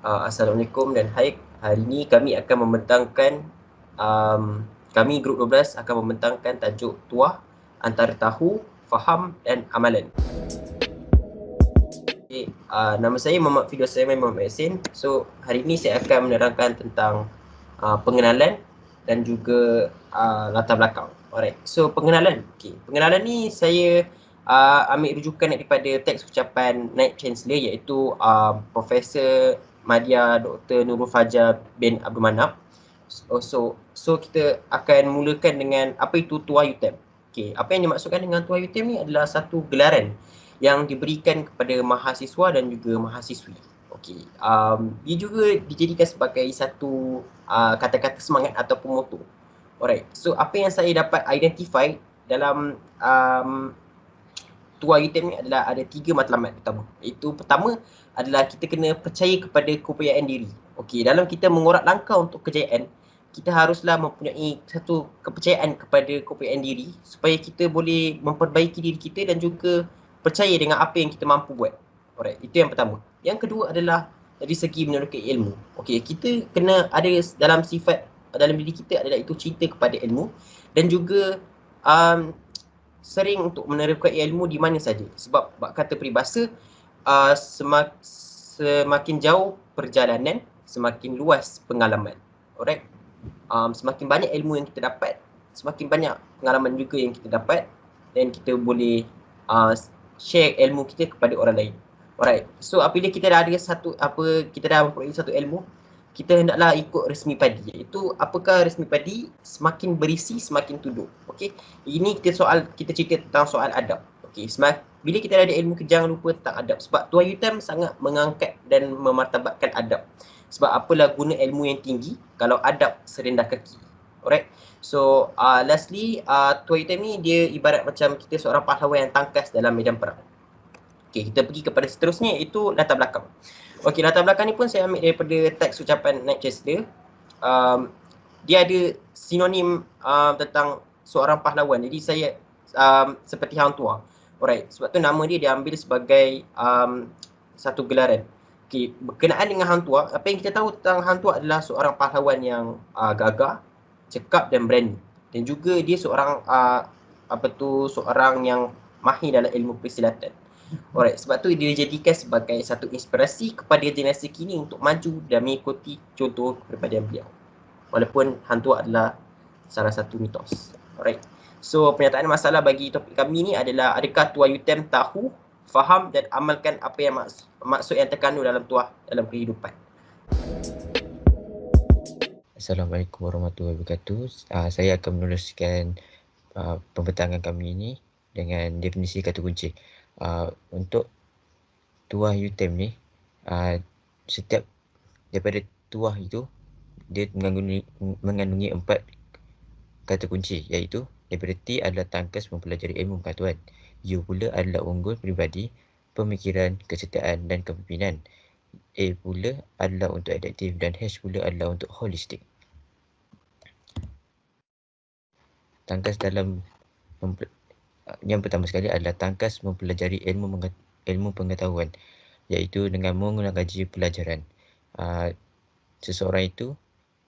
Assalamualaikum dan hai. Hari ini kami akan membentangkan kami grup 12 akan membentangkan tajuk tuah antara tahu, faham dan amalan. Okay, nama saya Muhammad Fidos Sulaiman Muhammad Yasin. So hari ini saya akan menerangkan tentang pengenalan dan juga latar belakang. Alright. So pengenalan. Okay. Pengenalan ni saya ambil rujukan daripada teks ucapan Naib Chancellor iaitu Profesor Madya Dr. Nurul Fajar bin Abdul Manap. So kita akan mulakan dengan apa itu Tuah UTM. Okay, apa yang dimaksudkan dengan Tuah UTM ni adalah satu gelaran yang diberikan kepada mahasiswa dan juga mahasiswi. Okey, dia juga dijadikan sebagai satu kata-kata semangat ataupun moto. Alright, so apa yang saya dapat identify dalam Tuah UTM ni adalah ada 3 matlamat utama. Iaitu pertama adalah kita kena percaya kepada keupayaan diri. Okey, dalam kita mengorak langkah untuk kejayaan, kita haruslah mempunyai satu kepercayaan kepada keupayaan diri supaya kita boleh memperbaiki diri kita dan juga percaya dengan apa yang kita mampu buat. Alright, itu yang pertama. Yang kedua adalah dari segi meneroka ilmu. Okey, kita kena ada dalam sifat dalam diri kita adalah itu cinta kepada ilmu dan juga um, sering untuk meneroka ilmu di mana saja. Sebab kata peribahasa, semakin jauh perjalanan, semakin luas pengalaman. Alright. Semakin banyak ilmu yang kita dapat, semakin banyak pengalaman juga yang kita dapat dan kita boleh share ilmu kita kepada orang lain. Alright. So apabila kita dah ada kita dah mempunyai satu ilmu, kita hendaklah ikut resmi padi, iaitu apakah resmi padi, semakin berisi semakin tuduk. Okey, ini kita cerita tentang soal adab. Okey, bila kita ada ilmu, kita jangan lupa tentang adab, sebab Tuan Yutam sangat mengangkat dan memartabatkan adab. Sebab apalah guna ilmu yang tinggi kalau adab serendah kaki. Alright. So lastly, Tuan Yutam ni dia ibarat macam kita seorang pahlawan yang tangkas dalam medan perang. Okey, kita pergi kepada seterusnya, iaitu latar belakang. Okey, latar belakang ni pun saya ambil daripada teks ucapan Naib Chancellor. Dia ada sinonim tentang seorang pahlawan. Jadi saya seperti Hang Tuah. Alright, sebab tu nama dia diambil sebagai satu gelaran. Okey, berkenaan dengan Hang Tuah, apa yang kita tahu tentang Hang Tuah adalah seorang pahlawan yang gagah, cekap dan berani. Dan juga dia seorang yang mahir dalam ilmu persilatan. Alright, sebab tu dia dijadikan sebagai satu inspirasi kepada generasi kini untuk maju dan mengikuti contoh kepribadian beliau. Walaupun hantu adalah salah satu mitos. Alright. So pernyataan masalah bagi topik kami ni adalah, adakah Tuah Yutem tahu, faham dan amalkan apa yang maksud yang terkandung dalam tuah dalam kehidupan? Assalamualaikum warahmatullahi wabarakatuh. Saya akan meneruskan pembentangan kami ini dengan definisi kata kunci. Untuk tuah UTM ni, setiap daripada tuah itu dia mengandungi 4 kata kunci, iaitu daripada T adalah tangkas mempelajari ilmu pengetahuan, U pula adalah unggul peribadi, pemikiran, kesetiaan dan kepimpinan, A pula adalah untuk adaptif dan H pula adalah untuk holistik. Tangkas dalam yang pertama sekali adalah tangkas mempelajari ilmu pengetahuan, iaitu dengan mengulangi pelajaran. Seseorang itu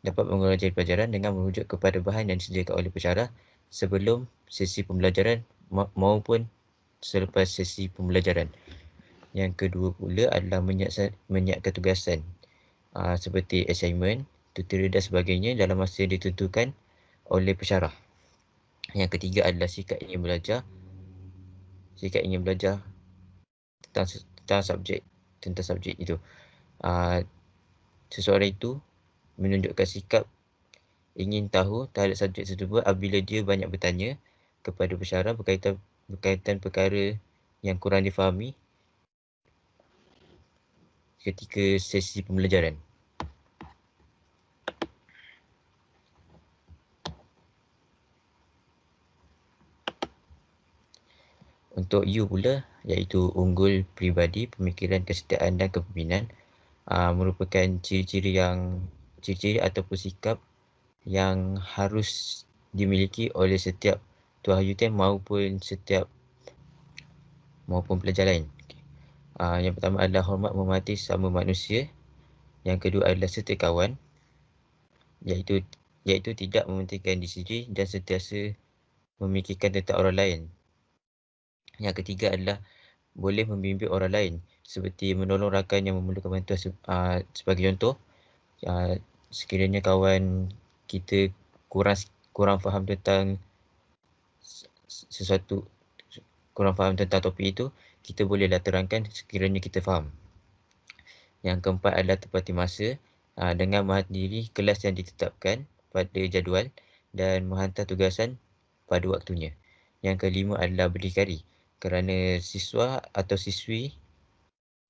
dapat mengulangi pelajaran dengan merujuk kepada bahan yang disediakan oleh pensyarah sebelum sesi pembelajaran maupun selepas sesi pembelajaran. Yang kedua pula adalah menyiapkan tugasan seperti assignment, tutorial dan sebagainya dalam masa yang ditentukan oleh pensyarah. Yang ketiga adalah sikap ingin belajar tentang subjek itu. Seseorang itu menunjukkan sikap ingin tahu terhadap subjek tersebut apabila dia banyak bertanya kepada pensyarah berkaitan perkara yang kurang difahami ketika sesi pembelajaran. Untuk U pula, iaitu unggul peribadi, pemikiran, kesetiaan dan kepimpinan, merupakan ciri-ciri ataupun sikap yang harus dimiliki oleh setiap tuah UTM maupun pelajar lain. Yang pertama adalah hormat menghormati sesama manusia. Yang kedua adalah setia kawan, iaitu tidak mementingkan diri sendiri dan sentiasa memikirkan tentang orang lain. Yang ketiga adalah boleh membimbing orang lain seperti menolong rakan yang memerlukan bantuan. Sebagai contoh, sekiranya kawan kita kurang faham tentang sesuatu, kurang faham tentang topik itu, kita bolehlah terangkan sekiranya kita faham. Yang keempat adalah tepati masa, dengan menghadiri kelas yang ditetapkan pada jadual dan menghantar tugasan pada waktunya. Yang kelima adalah berdikari, kerana siswa atau siswi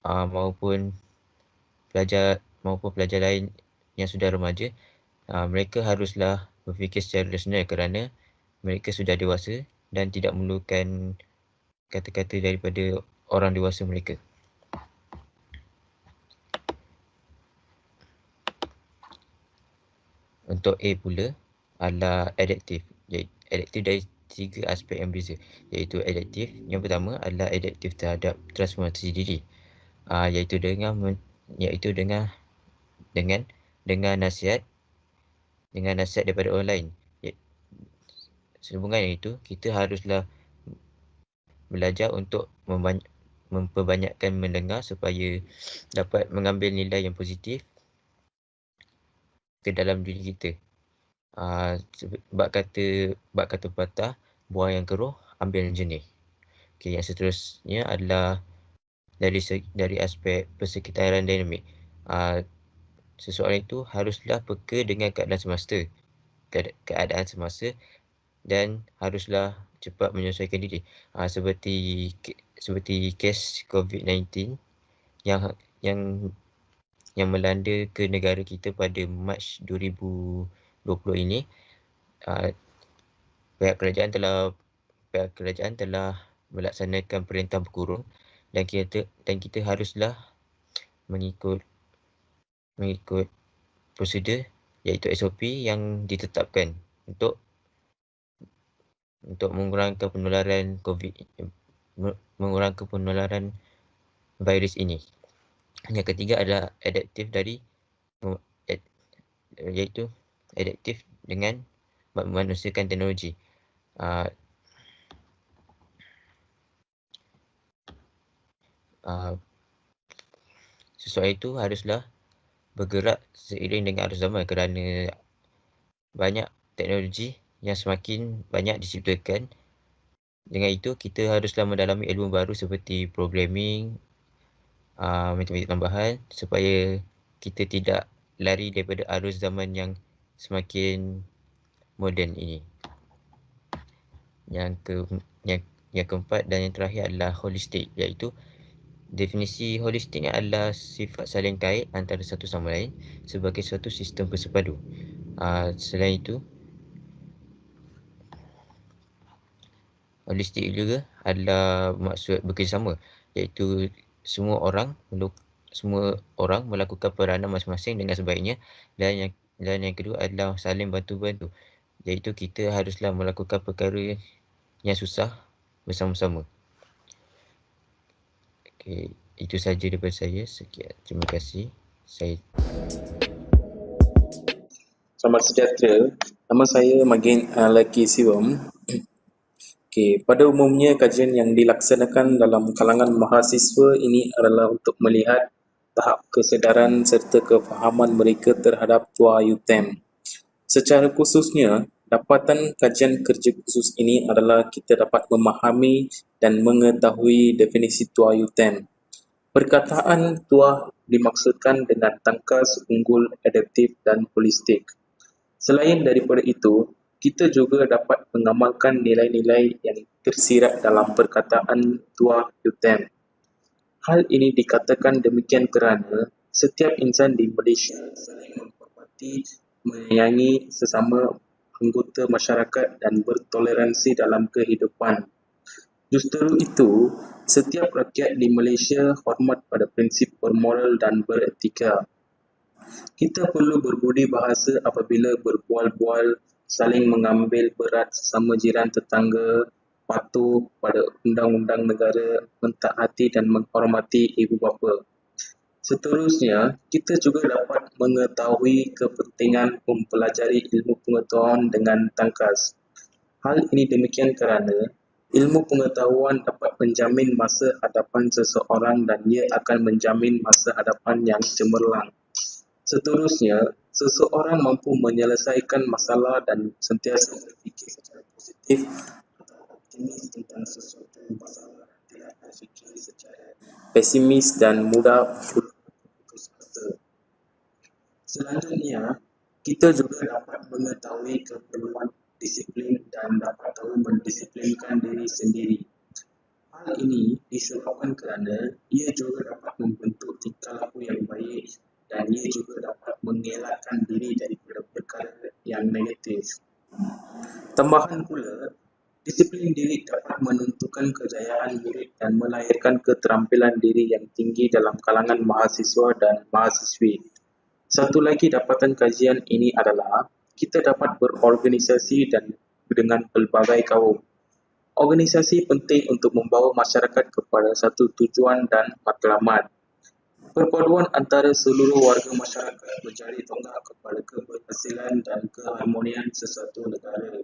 maupun pelajar lain yang sudah remaja, mereka haruslah berfikir secara rasional kerana mereka sudah dewasa dan tidak memerlukan kata-kata daripada orang dewasa mereka. Untuk A pula adalah adaptif. Adaptif dari 3 aspek yang berbeza, iaitu adaptif. Yang pertama adalah adaptif terhadap transformasi diri, iaitu dengan nasihat daripada orang lain. Sehubungan dengan itu, kita haruslah belajar untuk memperbanyakkan mendengar supaya dapat mengambil nilai yang positif ke dalam diri kita. Bab kata pepatah, buang yang keruh, ambil yang jernih. Okay, yang seterusnya adalah dari aspek persekitaran dinamik. Seseorang itu haruslah peka dengan keadaan semasa dan haruslah cepat menyesuaikan diri. Seperti kes COVID-19 yang melanda ke negara kita pada Mac 2020 ini. Pihak kerajaan telah melaksanakan perintah berkurung dan kita haruslah mengikut prosedur, iaitu SOP yang ditetapkan untuk mengurangkan penularan virus ini. Yang ketiga adalah iaitu adaptif dengan memanusiakan teknologi. Seseorang itu haruslah bergerak seiring dengan arus zaman kerana banyak teknologi yang semakin banyak diciptakan. Dengan itu, kita haruslah mendalami ilmu baru seperti programming, matematik tambahan supaya kita tidak lari daripada arus zaman yang semakin moden ini. Yang keempat dan yang terakhir adalah holistik, iaitu definisi holistik adalah sifat saling kait antara satu sama lain sebagai suatu sistem bersepadu. Selain itu, holistik juga adalah maksud bekerjasama, iaitu semua orang melakukan peranan masing-masing dengan sebaiknya, dan yang kedua adalah saling bantu-bantu, iaitu kita haruslah melakukan perkara yang susah bersama-sama. Okey, itu saja daripada saya. Sekian, terima kasih. Selamat sejahtera. Nama saya Magin Laki Siwam. Pada umumnya kajian yang dilaksanakan dalam kalangan mahasiswa ini adalah untuk melihat tahap kesedaran serta kefahaman mereka terhadap Tua UTM. Secara khususnya, dapatan kajian kerja khusus ini adalah kita dapat memahami dan mengetahui definisi Tua UTM. Perkataan Tua dimaksudkan dengan tangkas, unggul, adaptif dan holistik. Selain daripada itu, kita juga dapat mengamalkan nilai-nilai yang tersirat dalam perkataan Tua UTM. Hal ini dikatakan demikian kerana setiap insan di Malaysia saling menghormati, menyayangi sesama anggota masyarakat dan bertoleransi dalam kehidupan. Justru itu, setiap rakyat di Malaysia hormat pada prinsip bermoral dan beretika. Kita perlu berbudi bahasa apabila berbual-bual, saling mengambil berat sesama jiran tetangga, patuh pada undang-undang negara, mentaati dan menghormati ibu bapa. Seterusnya, kita juga dapat mengetahui kepentingan mempelajari ilmu pengetahuan dengan tangkas. Hal ini demikian kerana ilmu pengetahuan dapat menjamin masa hadapan seseorang dan ia akan menjamin masa hadapan yang cemerlang. Seterusnya, seseorang mampu menyelesaikan masalah dan sentiasa berfikir secara positif atau optimis tentang sesuatu masalah dan tidak berfikir secara pesimis dan mudah putus asa. Selanjutnya, kita juga dapat mengetahui keperluan disiplin dan dapat tahu mendisiplinkan diri sendiri. Hal ini disebabkan kerana ia juga dapat membentuk tingkah laku yang baik dan ia juga dapat mengelakkan diri daripada perkara yang negatif. Tambahan pula, disiplin diri dapat menentukan kejayaan murid dan melahirkan keterampilan diri yang tinggi dalam kalangan mahasiswa dan mahasiswi. Satu lagi dapatan kajian ini adalah kita dapat berorganisasi dan dengan pelbagai kaum. Organisasi penting untuk membawa masyarakat kepada satu tujuan dan matlamat. Perpaduan antara seluruh warga masyarakat menjadi tonggak kepada keberhasilan dan keharmonian sesuatu negara.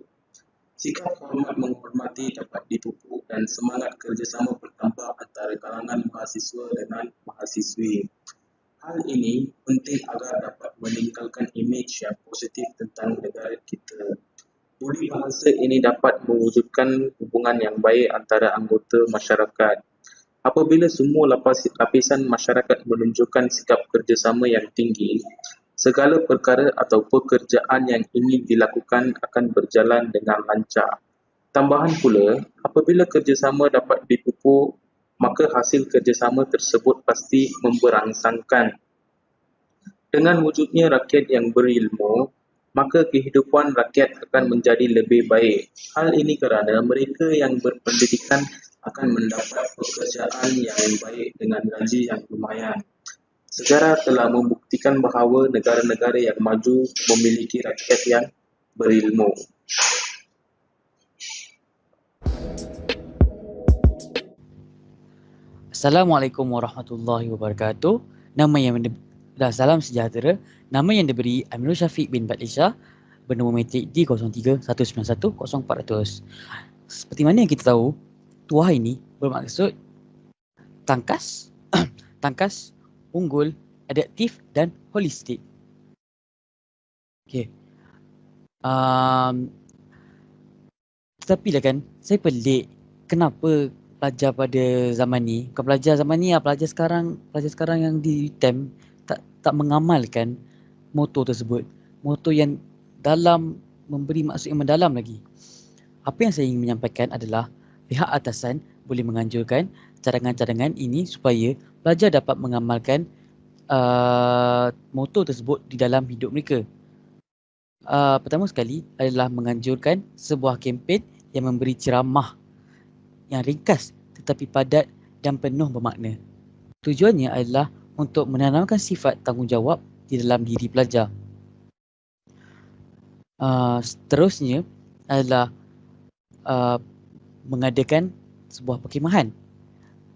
Sikap hormat menghormati dapat dipupuk dan semangat kerjasama bertambah antara kalangan mahasiswa dengan mahasiswi. Hal ini penting agar dapat meninggalkan imej yang positif tentang negara kita. Budi bahasa ini dapat mewujudkan hubungan yang baik antara anggota masyarakat. Apabila semua lapisan masyarakat menunjukkan sikap kerjasama yang tinggi, segala perkara atau pekerjaan yang ingin dilakukan akan berjalan dengan lancar. Tambahan pula, apabila kerjasama dapat dipupuk, maka hasil kerjasama tersebut pasti memberangsangkan. Dengan wujudnya rakyat yang berilmu, maka kehidupan rakyat akan menjadi lebih baik. Hal ini kerana mereka yang berpendidikan akan mendapat pekerjaan yang baik dengan gaji yang lumayan. Sejarah telah membuktikan bahawa negara-negara yang maju memiliki rakyat yang berilmu. Assalamualaikum warahmatullahi wabarakatuh. Salam sejahtera. Nama yang diberi Aminul Syafiq bin Batlisha bernama metrik D031910400400. Seperti mana yang kita tahu, tuah ini bermaksud tangkas, tangkas, unggul, adaptif dan holistik. Okey. Tetapi lah kan, saya pelik kenapa pelajar pada zaman ni, bukan pelajar zaman ni lah, pelajar sekarang yang di UTM tak mengamalkan moto tersebut. Moto yang dalam, memberi maksud yang mendalam lagi. Apa yang saya ingin menyampaikan adalah pihak atasan boleh menganjurkan cadangan-cadangan ini supaya pelajar dapat mengamalkan moto tersebut di dalam hidup mereka. Pertama sekali adalah menganjurkan sebuah kempen yang memberi ceramah yang ringkas tetapi padat dan penuh bermakna. Tujuannya adalah untuk menanamkan sifat tanggungjawab di dalam diri pelajar. Seterusnya adalah mengadakan sebuah perkhemahan.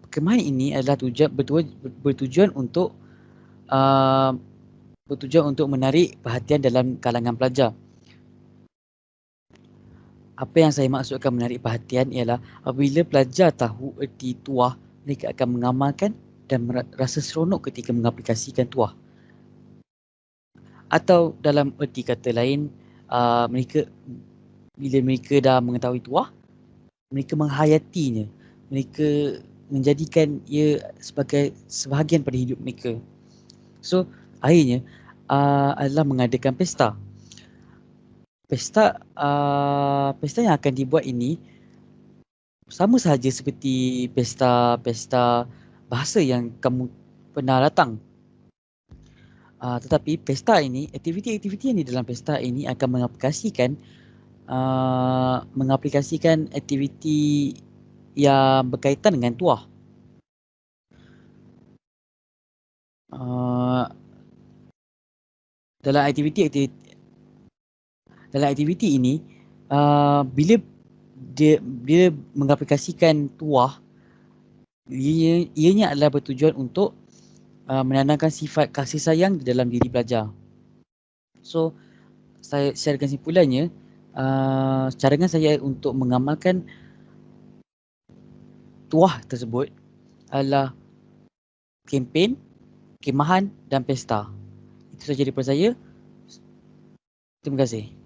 Perkhemahan ini adalah bertujuan untuk menarik perhatian dalam kalangan pelajar. Apa yang saya maksudkan menarik perhatian ialah apabila pelajar tahu erti tuah, mereka akan mengamalkan dan rasa seronok ketika mengaplikasikan tuah. Atau dalam erti kata lain, bila mereka dah mengetahui tuah, mereka menghayatinya. Mereka menjadikan ia sebagai sebahagian pada hidup mereka. So, akhirnya adalah mengadakan pesta. Pesta yang akan dibuat ini sama sahaja seperti pesta bahasa yang kamu pernah datang. Tetapi pesta ini, aktiviti-aktiviti yang di dalam pesta ini akan mengaplikasikan aktiviti yang berkaitan dengan tuah. Dalam aktiviti ini, bila dia mengaplikasikan tuah, ianya adalah bertujuan untuk menanamkan sifat kasih sayang di dalam diri pelajar. So, saya share kesimpulannya, cadangan saya untuk mengamalkan tuah tersebut adalah kempen, kemahan dan pesta. Itu saja daripada saya. Terima kasih.